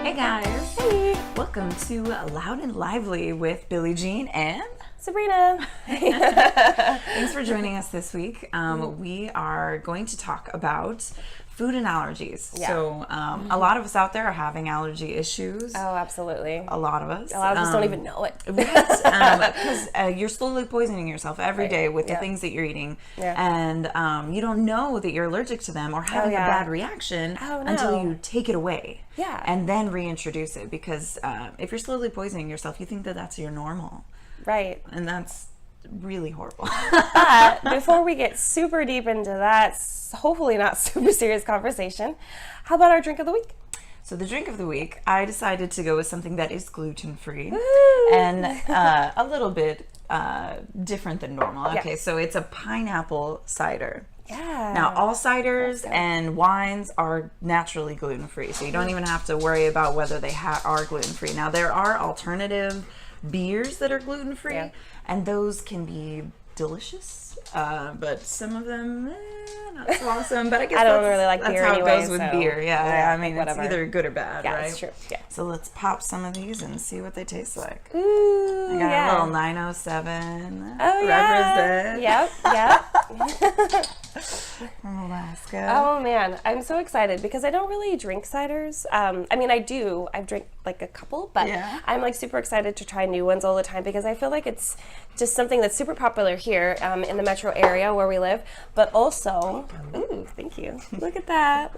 Hey guys! Hey! Welcome to Loud and Lively with Billie Jean and Sabrina! Thanks for joining us this week. We are going to talk about food and allergies. Yeah. So a lot of us out there are having allergy issues. Oh, absolutely. A lot of us. A lot of us don't even know it. Because you're slowly poisoning yourself every day with the things that you're eating. Yeah. And you don't know that you're allergic to them or having a bad reaction until you take it away. Yeah. And then reintroduce it. Because if you're slowly poisoning yourself, you think that that's your normal. Right. And that's really horrible. But before we get super deep into that, hopefully not super serious conversation, how about our drink of the week? So the drink of the week, I decided to go with something that is gluten-free Woo! and a little bit different than normal. Okay, Yeah. so it's a pineapple cider. Yeah. Now, all ciders and wines are naturally gluten-free, so you don't even have to worry about whether they are gluten-free. Now, there are alternative beers that are gluten-free, and those can be delicious, but some of them not so awesome. But I guess I don't really like that's beer how anyway, it goes with so, beer. I mean, whatever. it's either good or bad, Yeah, right? that's true. Yeah. So let's pop some of these and see what they tast like. Ooh, I got a little 907. Oh, yeah. Represent. Yep. From Alaska. Oh, man. I'm so excited because I don't really drink ciders. I mean, I do. I've drank like a couple, but I'm like super excited to try new ones all the time because I feel like it's just something that's super popular here in the metro area where we live, but also, ooh, thank you. Look at that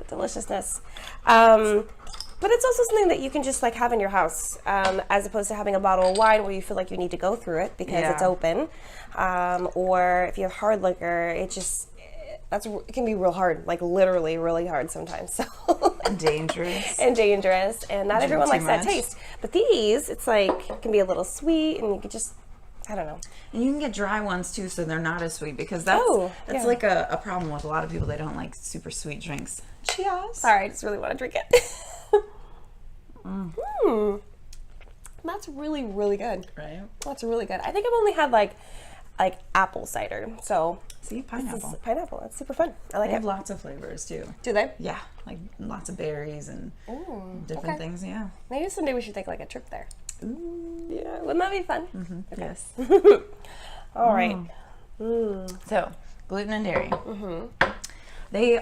deliciousness. But it's also something that you can just like have in your house, as opposed to having a bottle of wine where you feel like you need to go through it because it's open, or if you have hard liquor, it can be real hard, like literally really hard sometimes. So And dangerous. and not everyone likes that taste. But these, it's like it can be a little sweet, and you can just, I don't know. And you can get dry ones too, so they're not as sweet because that's like a problem with a lot of people. They don't like super sweet drinks. Cheers. Sorry, I just really want to drink it. That's really, really good. Right? That's really good. I think I've only had like apple cider. So See, pineapple. Pineapple. That's super fun. I like They it. have lots of flavors too. Do they? Yeah, like lots of berries and different things. Yeah. Maybe someday we should take like a trip there. Ooh. Yeah, wouldn't that be fun? Yes. All right. So gluten and dairy. They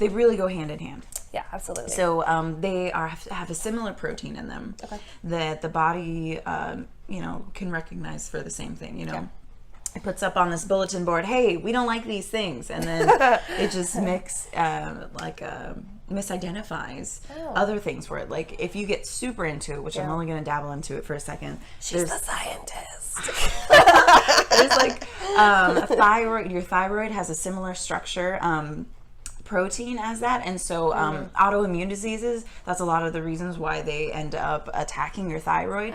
really go hand in hand. Yeah, absolutely. So they have a similar protein in them that the body, can recognize for the same thing. It puts up on this bulletin board, hey, we don't like these things, and then it just misidentifies other things for it. Like if you get super into it, which I'm only going to dabble into it for a second. She's the scientist. There's like thyroid. Your thyroid has a similar structure. Protein as that, and so autoimmune diseases, that's a lot of the reasons why they end up attacking your thyroid,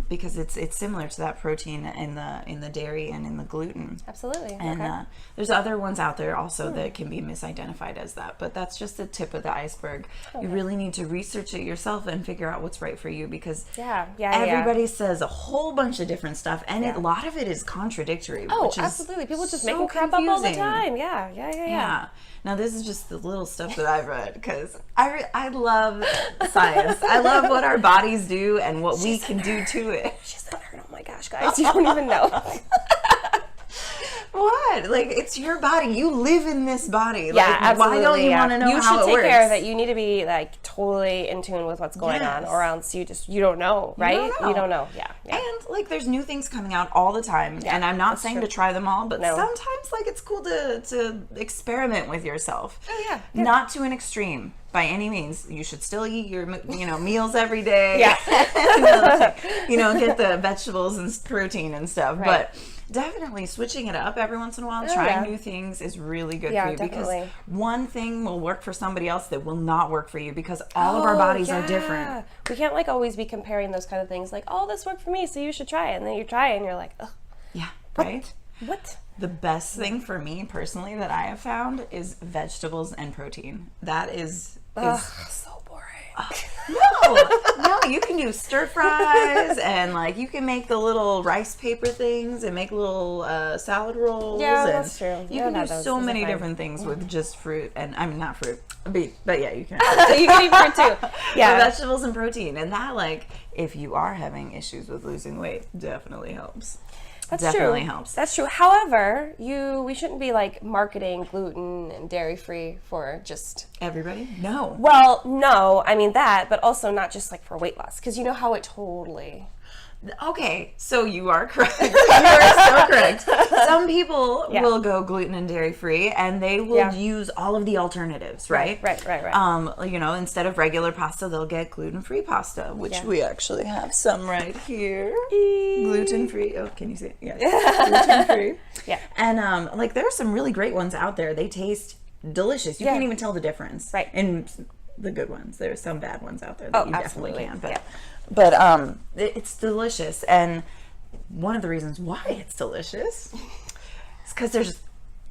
because it's similar to that protein in the dairy and in the gluten. Absolutely. And there's other ones out there also that can be misidentified as that, but that's just the tip of the iceberg. You really need to research it yourself and figure out what's right for you, because everybody says a whole bunch of different stuff, and a lot of it is contradictory. Oh, which is absolutely. People just so making crap up all the confusing. time. Yeah. Now this is just the little stuff that I've read, because I love science. I love what our bodies do and what we can do to it. She's a nerd. Oh my gosh, guys, you don't even know. What? Like, it's your body. You live in this body. Yeah, like, absolutely. Why don't you want to know how it works? You should take care of it. You need to be like totally in tune with what's going on, or else you don't know, right? You don't know. Yeah. And like, there's new things coming out all the time, and I'm not saying to try them all, but sometimes like it's cool to experiment with yourself. Oh yeah. Not to an extreme by any means. You should still eat your meals every day. Yeah. Get the vegetables and protein and stuff, but definitely switching it up every once in a while, trying new things is really good for you, because one thing will work for somebody else that will not work for you, because all of our bodies are different. We can't like always be comparing those kind of things like, oh, this worked for me, so you should try it, and then you try it and you're like, ugh. Yeah, right? What? The best thing for me personally that I have found is vegetables and protein. That is so boring. No, you can do stir fries, and like you can make the little rice paper things and make little salad rolls. Yeah, and that's true. You can do so many different things with just fruit, and I mean not fruit, but yeah, you can. You can eat fruit too. Yeah, vegetables and protein, and that like if you are having issues with losing weight, definitely helps. That's definitely true. helps. That's true. However, we shouldn't be like marketing gluten and dairy free for just everybody. No. Well, no, I mean that, but also not just like for weight loss, because you know how it totally. Okay, so you are correct. You are so correct. Some people will go gluten and dairy free, and they will use all of the alternatives, right? Right. You know, instead of regular pasta, they'll get gluten free pasta, which we actually have some right here. Gluten free. Oh, can you see it? Yes. Gluten free. Yeah. And like there are some really great ones out there. They taste delicious. You can't even tell the difference. Right. And the good ones. There's some bad ones out there that you absolutely. definitely can. But it's delicious, and one of the reasons why it's delicious is because there's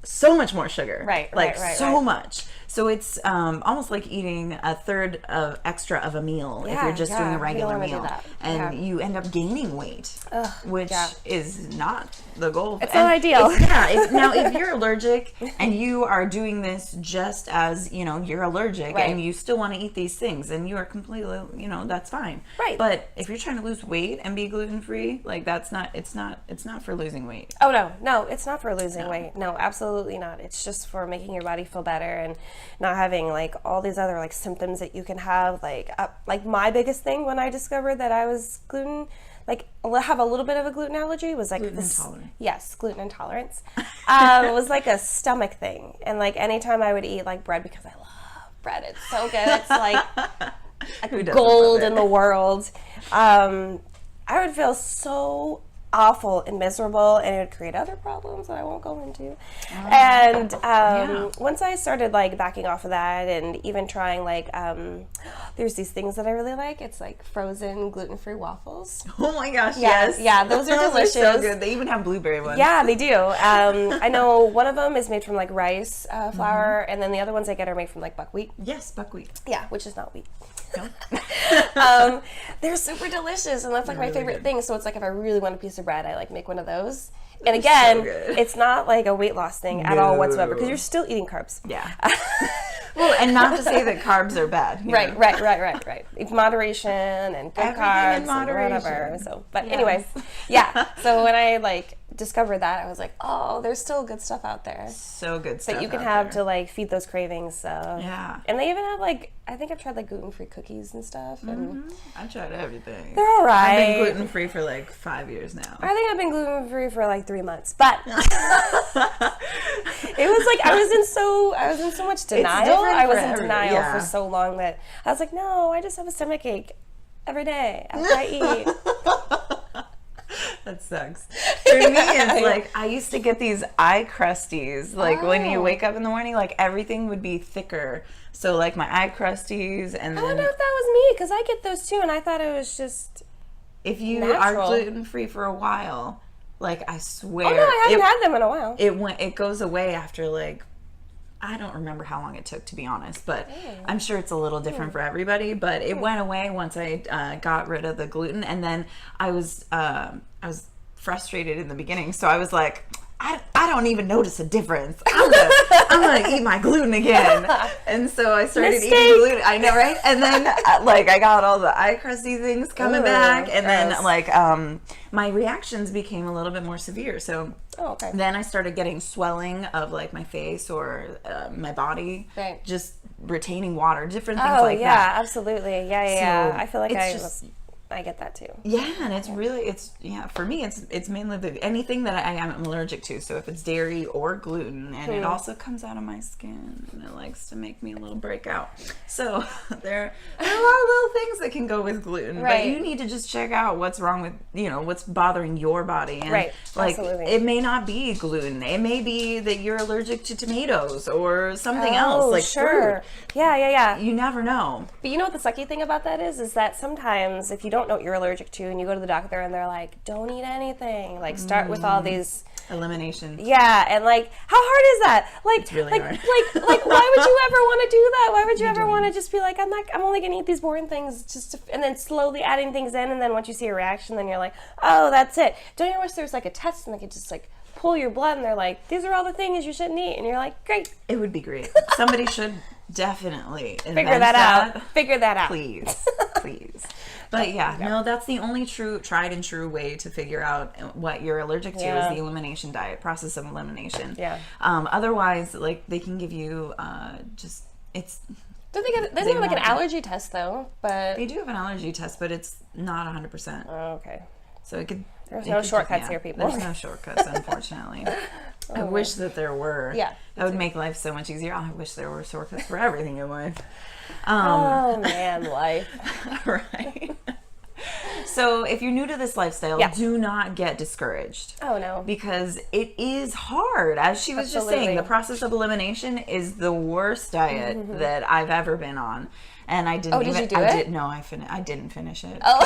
so much more sugar. Right. So much. So it's almost like eating a third of extra of a meal if you're just doing a regular meal, and you end up gaining weight, which is not the goal. It's not ideal. Now, if you're allergic and you are doing this just as you're allergic and you still want to eat these things, and you are completely, that's fine. Right. But if you're trying to lose weight and be gluten free, like it's not for losing weight. Oh no, it's not for losing weight. No, absolutely not. It's just for making your body feel better and not having like all these other like symptoms that you can have. Like my biggest thing when I discovered that I was gluten, like have a little bit of a gluten allergy, was like gluten intolerance. Yes, gluten intolerance. It was like a stomach thing, and like anytime I would eat like bread, because I love bread, it's so good. It's like gold in the world. I would feel so awful and miserable, and it would create other problems that I won't go into. And once I started like backing off of that, and even trying like there's these things that I really like. It's like frozen gluten-free waffles. Oh my gosh, yes. Yeah, those are delicious. So good. They even have blueberry ones. Yeah, they do. I know one of them is made from like rice flour, and then the other ones I get are made from like buckwheat. Yes, buckwheat. Yeah, which is not wheat. No. They're super delicious, and that's like my favorite thing. So it's like if I really want a piece of bread, I like make one of those. And again, it's not like a weight loss thing at all whatsoever, because you're still eating carbs. Yeah. Well, and not to say that carbs are bad. Right. It's moderation and good Everything carbs in moderation. and whatever. So, but anyways, So when I like discovered that, I was like, oh, there's still good stuff out there. So good stuff that you can have to like feed those cravings. So and they even have like, I think I've tried like gluten-free cookies and stuff. And I've tried everything. They're all right. I've been gluten-free for like 5 years now. I think I've been gluten-free for like 3 months, but it was like I was in so much denial. I was in denial for so long that I was like, no, I just have a stomach ache every day after I eat. That sucks. For me, it's like I used to get these eye crusties. Like when you wake up in the morning, like everything would be thicker. So like my eye crusties, and then I don't know if that was me, because I get those too, and I thought it was just if you natural. are gluten free for a while, like I swear. Oh no, I haven't had them in a while. It goes away after like. I don't remember how long it took, to be honest, but I'm sure it's a little different for everybody. But it went away once I got rid of the gluten, and then I was frustrated in the beginning, so I was like, I don't even notice a difference. I'm gonna eat my gluten again, and so I started eating gluten. I know, right? And then like I got all the eye crusty things coming back, and then like my reactions became a little bit more severe. So then I started getting swelling of like my face or my body, just retaining water, different things like that. Absolutely, yeah. So I feel like I get that too. Yeah, and it's really, for me, it's mainly anything that I am allergic to. So if it's dairy or gluten, and it also comes out of my skin, and it likes to make me a little breakout. So there are a lot of little things that can go with gluten, but you need to just check out what's wrong with, what's bothering your body. And like, absolutely. It may not be gluten. It may be that you're allergic to tomatoes or something else, like fruit. Yeah. You never know. But you know what the sucky thing about that is that sometimes if you don't don't know what you're allergic to, and you go to the doctor and they're like, don't eat anything. Like, start with all these elimination. Yeah, and like, how hard is that? Like, it's really hard. like, why would you ever want to do that? Why would you ever want to just be like, I'm only gonna eat these boring things, and then slowly adding things in, and then once you see a reaction, then you're like, oh, that's it. Don't you wish there was like a test and they could just like pull your blood, and they're like, these are all the things you shouldn't eat, and you're like, great. It would be great. Somebody should definitely figure that out. Figure that out, please. But yeah, no, that's the only tried and true way to figure out what you're allergic to is the elimination diet, process of elimination. Yeah. Otherwise, like, they can give you they have like an allergy test though, but they do have an allergy test, but it's not 100%. Oh, okay. So it could. There's no shortcuts here, people. There's no shortcuts, unfortunately. I wish that there were. Yeah. That would make life so much easier. I wish there were shortcuts for everything in life. Oh man, life. Right. So if you're new to this lifestyle, do not get discouraged. Oh no. Because it is hard. As she was just saying, the process of elimination is the worst diet that I've ever been on. And I didn't did you do it? No, I didn't finish it. Oh.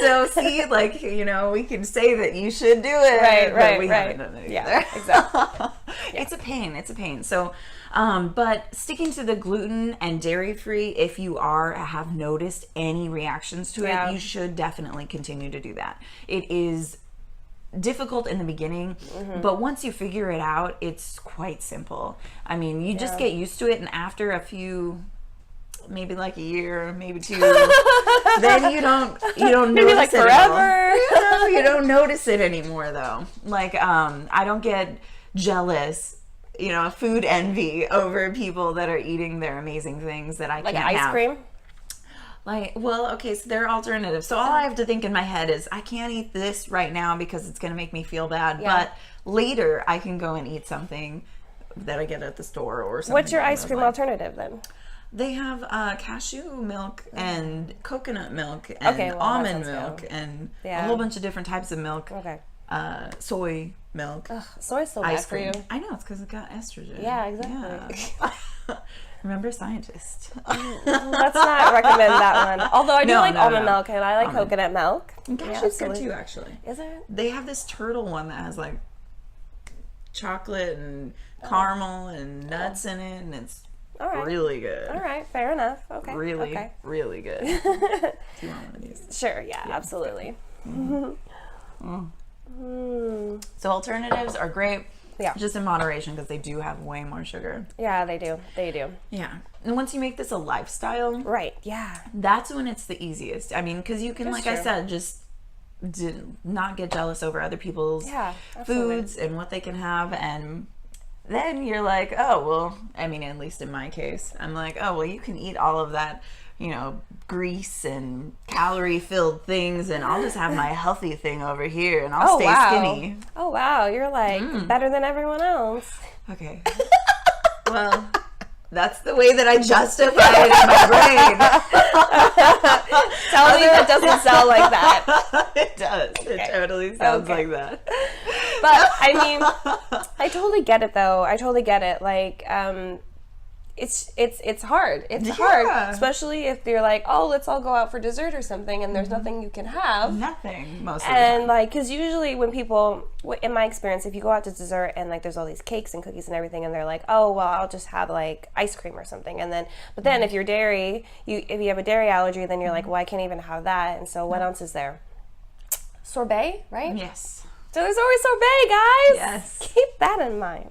So see, like, you know, we can say that you should do it. Right, but we haven't done it either. Yeah, exactly. It's a pain. So, but sticking to the gluten and dairy-free, if you have noticed any reactions to it, you should definitely continue to do that. It is difficult in the beginning, but once you figure it out, it's quite simple. I mean, you just get used to it, and after a few, maybe like a year, maybe 2, then you don't maybe notice like it forever. You don't notice it anymore, though. Like, I don't get jealous, food envy over people that are eating their amazing things that I can't have. Like ice cream? Like, well, okay, so there are alternatives. So all I have to think in my head is, I can't eat this right now because it's going to make me feel bad. Yeah. But later, I can go and eat something that I get at the store or something. What's your ice cream alternative then? They have cashew milk and coconut milk and almond milk and a whole bunch of different types of milk. Okay. Soy milk. Ugh, soy's so bad for you. I know, it's because it got estrogen. Yeah, exactly. Yeah. Remember, scientist. Let's not recommend that one. Although I do like almond milk, and I like coconut milk. And cashew's good too, actually. Is it? They have this turtle one that has like chocolate and caramel and nuts in it, and it's really good. All right, fair enough. Okay. Really good. Do you want one of these? Sure, yeah. Absolutely. So alternatives are great. Yeah. Just in moderation, because they do have way more sugar. Yeah, they do. Yeah. And once you make this a lifestyle. Right, yeah. That's when it's the easiest. I mean, because you can, I said, just not get jealous over other people's foods and what they can have. And then you're like, oh, well, I mean, at least in my case, I'm like, oh, well, you can eat all of that, grease and calorie-filled things, and I'll just have my healthy thing over here, and I'll stay skinny. Oh, wow. You're like better than everyone else. Okay. Well, that's the way that I justify it in my brain. Tell me that doesn't sound like that. It does. Okay. It totally sounds like that. But, I mean, I totally get it, though. I totally get it. Like, it's hard. It's hard, especially if you're like, oh, let's all go out for dessert or something, and there's nothing you can have. Nothing, most of the time. And like, because usually when people, in my experience, if you go out to dessert and like there's all these cakes and cookies and everything, and they're like, oh, well, I'll just have like ice cream or something, and then, but then if you're dairy, if you have a dairy allergy, then you're like, well, I can't even have that, and so what else is there? Sorbet, right? Yes. So there's always sorbet, guys. Yes. Keep that in mind.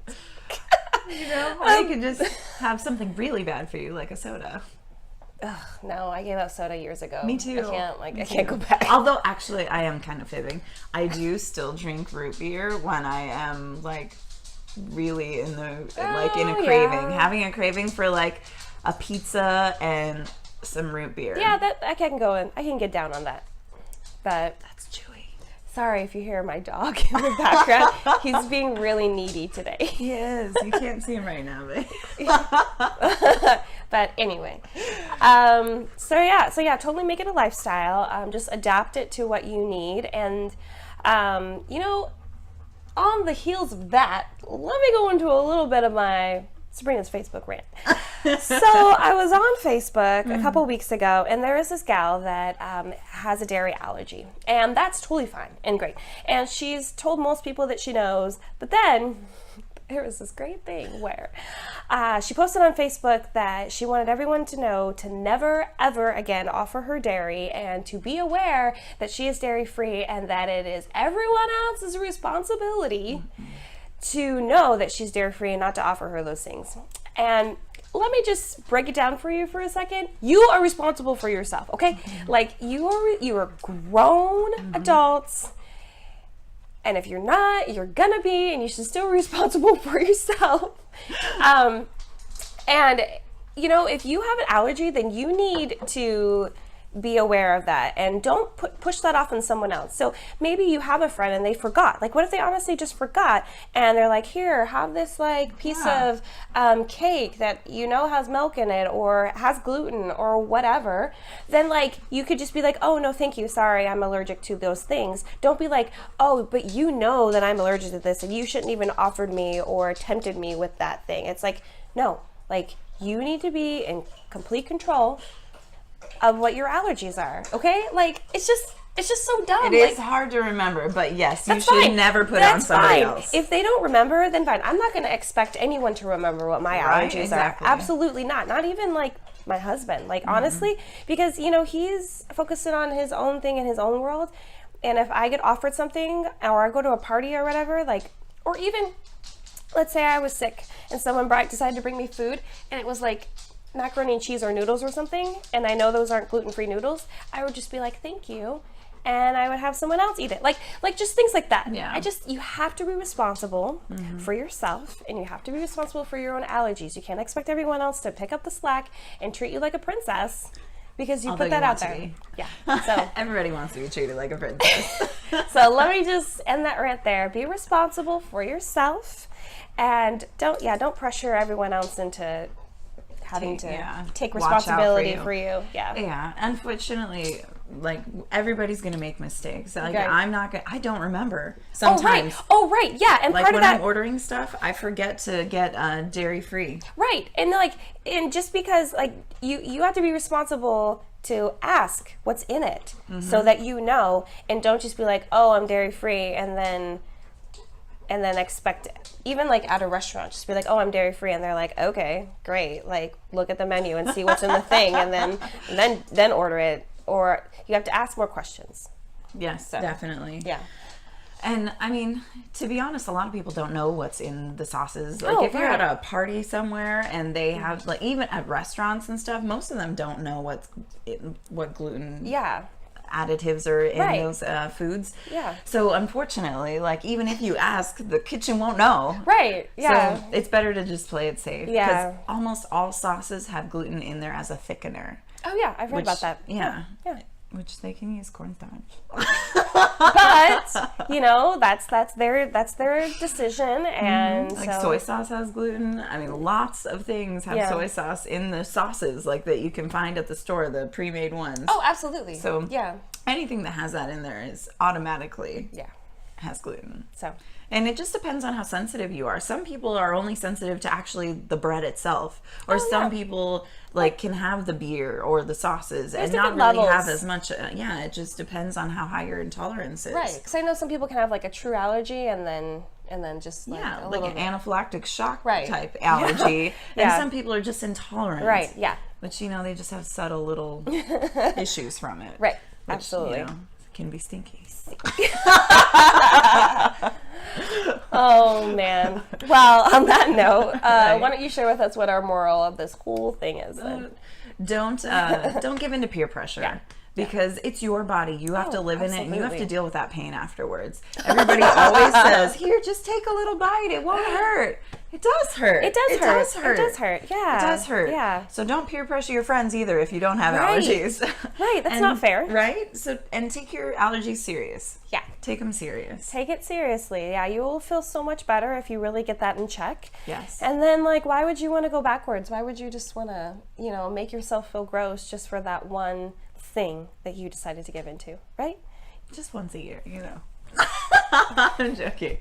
Or you could just have something really bad for you, like a soda. Ugh, no, I gave up soda years ago. Me too. I can't go back. Although, actually, I am kind of fibbing. I do still drink root beer when I am, like, really in a craving. Having a craving for, like, a pizza and some root beer. Yeah, I can go in. I can get down on that. But that's chewy. Sorry if you hear my dog in the background. He's being really needy today. He is. You can't see him right now, but but anyway. So yeah, totally make it a lifestyle. Just adapt it to what you need. And, on the heels of that, let me go into a little bit of my Sabrina's Facebook rant. So I was on Facebook a couple weeks ago, and there is this gal that has a dairy allergy, and that's totally fine and great. And she's told most people that she knows, but then there was this great thing where she posted on Facebook that she wanted everyone to know to never, ever again offer her dairy, and to be aware that she is dairy-free and that it is everyone else's responsibility to know that she's dairy-free and not to offer her those things. And let me just break it down for you for a second. You are responsible for yourself, okay? Like, you are grown adults, and if you're not, you're gonna be, and you should still be responsible for yourself. And, you know, if you have an allergy, then you need to be aware of that, and don't push that off on someone else. So maybe you have a friend and they forgot. Like, what if they honestly just forgot, and they're like, here, have this like piece of cake that you know has milk in it or has gluten or whatever. Then like, you could just be like, oh no, thank you, sorry, I'm allergic to those things. Don't be like, oh, but you know that I'm allergic to this and you shouldn't even offered me or tempted me with that thing. It's like, no, like, you need to be in complete control of what your allergies are, okay? Like, it's just so dumb. It is hard to remember, but yes, you should fine. never put That's on somebody fine. else. If they don't remember, then fine. I'm not going to expect anyone to remember what my allergies exactly. are. Absolutely not. Not even like my husband. Like, honestly, because, you know, he's focusing on his own thing in his own world. And if I get offered something, or I go to a party or whatever, like, or even, let's say I was sick and someone decided to bring me food, and it was like macaroni and cheese or noodles or something, and I know those aren't gluten-free noodles, I would just be like, thank you, and I would have someone else eat it. Like just things like that. Yeah. You have to be responsible for yourself, and you have to be responsible for your own allergies. You can't expect everyone else to pick up the slack and treat you like a princess because you Although put that you out want to be. be. Yeah. So Everybody wants to be treated like a princess. so let me just end that right there. Be responsible for yourself, and don't pressure everyone else into having to take responsibility for you. Yeah. Unfortunately, like, everybody's gonna make mistakes. Like, Okay. I don't remember sometimes. Oh right. Yeah. And Like, part when of that, I'm ordering stuff, I forget to get dairy free. right. And just because like you have to be responsible to ask what's in it so that you know, and don't just be like, oh, I'm dairy free, and then expect it. Even like at a restaurant, just be like, oh, I'm dairy free, and they're like, okay, great, like, look at the menu and see what's in the thing, and then order it. Or you have to ask more questions. Yes, definitely. Yeah. And I mean, to be honest, a lot of people don't know what's in the sauces. Like, if you're at a party somewhere and they have, like, even at restaurants and stuff, most of them don't know what gluten additives are in those foods. Yeah. So unfortunately, like, even if you ask, the kitchen won't know. Right. Yeah. So it's better to just play it safe. Yeah. Because almost all sauces have gluten in there as a thickener. Oh yeah, I've read about that. Yeah. Yeah. Which they can use cornstarch. But you know, that's their decision, and like, soy sauce has gluten. I mean, lots of things have soy sauce in the sauces, like, that you can find at the store, the pre-made ones. Oh, absolutely. So yeah, anything that has that in there is automatically has gluten. So. And it just depends on how sensitive you are. Some people are only sensitive to actually the bread itself, or some people like can have the beer or the sauces and not really have as much. It just depends on how high your intolerance is. Right, because I know some people can have like a true allergy and then just like a like little an anaphylactic shock Right. type allergy. Yeah. And some people are just intolerant. Right. Yeah. But, you know, they just have subtle little issues from it. Right. Which, Absolutely. You know, can be stinky. Oh man. Well, on that note, why don't you share with us what our moral of this whole thing is? Don't give in to peer pressure. Because it's your body. You have to live in it, and you have to deal with that pain afterwards. Everybody always says, here, just take a little bite. It won't hurt. It does hurt. It does hurt. It does hurt. Yeah. It does hurt. Yeah. So don't peer pressure your friends either if you don't have allergies. Right. That's not fair. Right? So, and take your allergies serious. Yeah. Take them serious. Take it seriously. Yeah, you will feel so much better if you really get that in check. Yes. And then, like, why would you want to go backwards? Why would you just want to, you know, make yourself feel gross just for that one thing that you decided to give into, right? Just once a year, you know. I'm joking.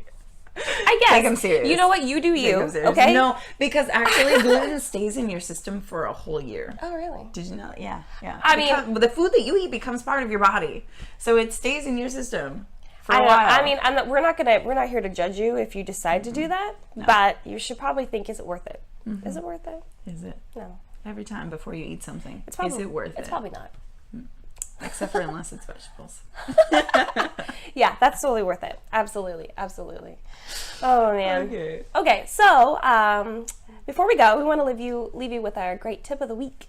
I yes. Take them serious. You know what? You do you. Okay. No, because actually gluten stays in your system for a whole year. Oh, really? Did you know? Yeah. I mean, the food that you eat becomes part of your body, so it stays in your system for a while. while. I mean, we're not here to judge you if you decide to do that, but you should probably think, is it worth it? Is it worth it? Is it? No. Every time before you eat something, is it worth it? It's probably not. Except for unless it's vegetables. Yeah, that's totally worth it. Absolutely. Absolutely. Oh, man. Okay, so before we go, we want to leave you with our great tip of the week.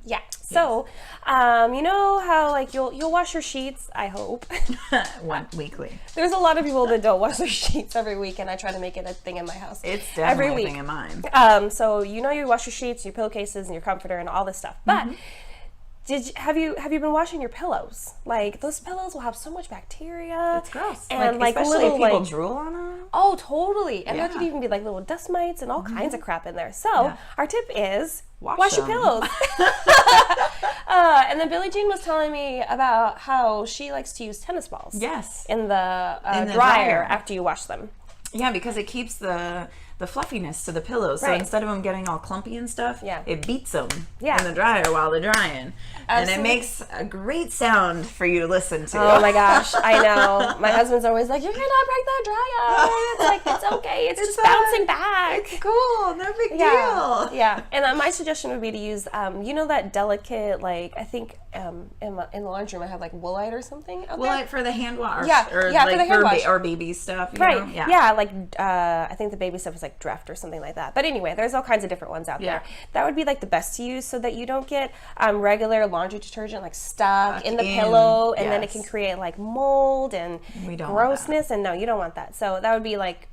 Yeah. So, you know how like you'll wash your sheets, I hope. Weekly. There's a lot of people that don't wash their sheets every week, and I try to make it a thing in my house. It's definitely every a week. thing in mine. So you know you wash your sheets, your pillowcases, and your comforter, and all this stuff. But have you been washing your pillows? Like those pillows will have so much bacteria. It's gross. And like especially little if people like drool on them. oh, totally. And there could even be like little dust mites and all kinds of crap in there. So our tip is wash your pillows. And then Billie Jean was telling me about how she likes to use tennis balls. Yes. In the dryer after you wash them. Yeah, because it keeps the fluffiness to the pillows. So instead of them getting all clumpy and stuff, it beats them in the dryer while they're drying. Absolutely. And it makes a great sound for you to listen to. Oh my gosh, I know. My husband's always like, "You're gonna break the dryer." It's like, it's okay. It's just bouncing back. It's cool. No big deal. Yeah. And my suggestion would be to use, you know, that delicate, like, I think in the laundry room I have like Woolite or something out there. Woolite for the hand wash. Yeah. Or yeah, like for the hand wash. Or baby stuff. You right. know? Yeah. Like I think the baby stuff is like Dreft or something like that. But anyway, there's all kinds of different ones out there. That would be like the best to use so that you don't get regular laundry detergent like stuck in the pillow, and then it can create like mold and grossness. And no, you don't want that. So that would be like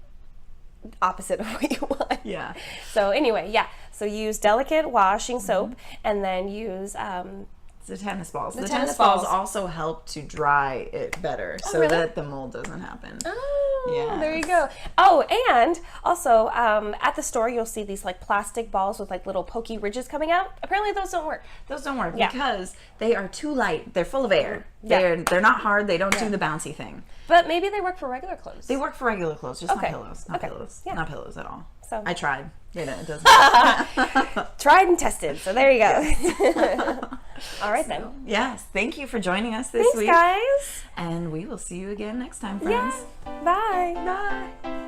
opposite of what you want. Yeah. So anyway, so use delicate washing soap, and then use the tennis balls. The tennis tennis balls balls also help to dry it better so that the mold doesn't happen. Oh, there you go. Oh, and also at the store you'll see these like plastic balls with like little pokey ridges coming out. Apparently those don't work. Those don't work because they are too light. They're full of air. They're not hard. They don't do the bouncy thing. But maybe they work for regular clothes. They work for regular clothes, just not pillows. Not pillows. Yeah. Not pillows at all. So I tried. It doesn't. Tried and tested. So there you go. All right then. Yes. Thank you for joining us this week. Thanks, guys. And we will see you again next time, friends. Yeah. Bye. Bye.